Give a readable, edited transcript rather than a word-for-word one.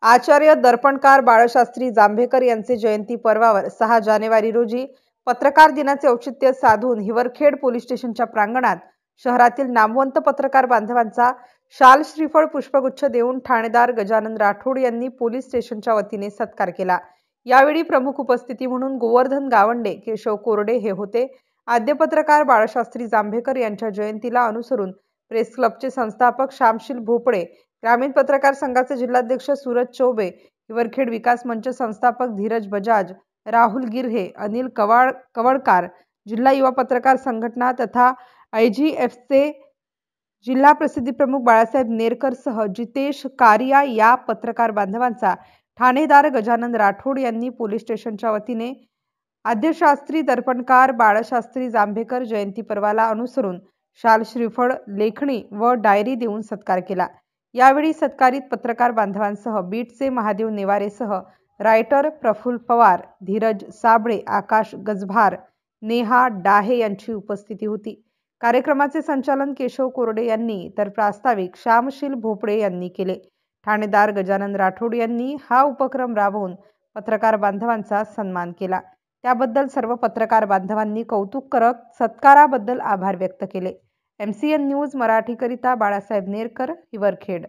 आचार्य दर्पणकार बाळशास्त्री जांभेकर यांचे जयंती पर्वावर 6 जानेवारी रोजी पत्रकार दिनाचे औचित्य साधून हिवरखेड पोलीस स्टेशनच्या प्रांगणात शहरातील नामवंत पत्रकार बांधवांचा शाल श्रीफळ पुष्पगुच्छ देऊन ठाणेदार गजानन राठोड यांनी पोलीस स्टेशनच्या वतीने सत्कार केला। यावेळी प्रमुख उपस्थिती म्हणून गोवर्धन गावंडे, केशव कोरडे हे होते। आद्य पत्रकार बाळशास्त्री जांभेकर यांच्या जयंतीला अनुसरून प्रेस क्लबचे संस्थापक श्यामशील भोपळे, ग्रामीण पत्रकार संघाचे जिल्हाध्यक्ष सूरज चौबे, हिवरखेड विकास मंच संस्थापक धीरज बजाज, राहुल गिरहे, अनिल कवळकार, जिल्हा युवा पत्रकार संघटना तथा IGFचे जिल्हा प्रसिद्धी प्रमुख बाळासाहेब नेरकर सह जितेश कारिया या पत्रकार बांधवांचा ठाणेदार गजानन राठोड यांनी पोलीस स्टेशनच्या वतीने आद्यशास्त्री दर्पणकार बाळशास्त्री जांभेकर जयंती पर्वाला अनुसरून शाल श्रीफळ, लेखणी व डायरी देऊन सत्कार केला। यावेळी सत्कारित पत्रकार बांधवांसह बीटचे महादेव नेवारेसह रायटर प्रफुल्ल पवार, धीरज साबळे, आकाश गजभार, नेहा डाहे यांची उपस्थिती होती। कार्यक्रमाचे संचालन केशव कोरडे यांनी तर प्रास्ताविक श्यामशील भोपळे यांनी केले। ठाणेदार गजानन राठोड यांनी हा उपक्रम राबवून पत्रकार बांधवांचा सन्मान केला। त्याबद्दल सर्व पत्रकार बांधवांनी कौतुक करत सत्काराबद्दल आभार व्यक्त केले। MCN न्यूज मराठीकरिता बाळासाहेब नेरकर, हिवरखेड।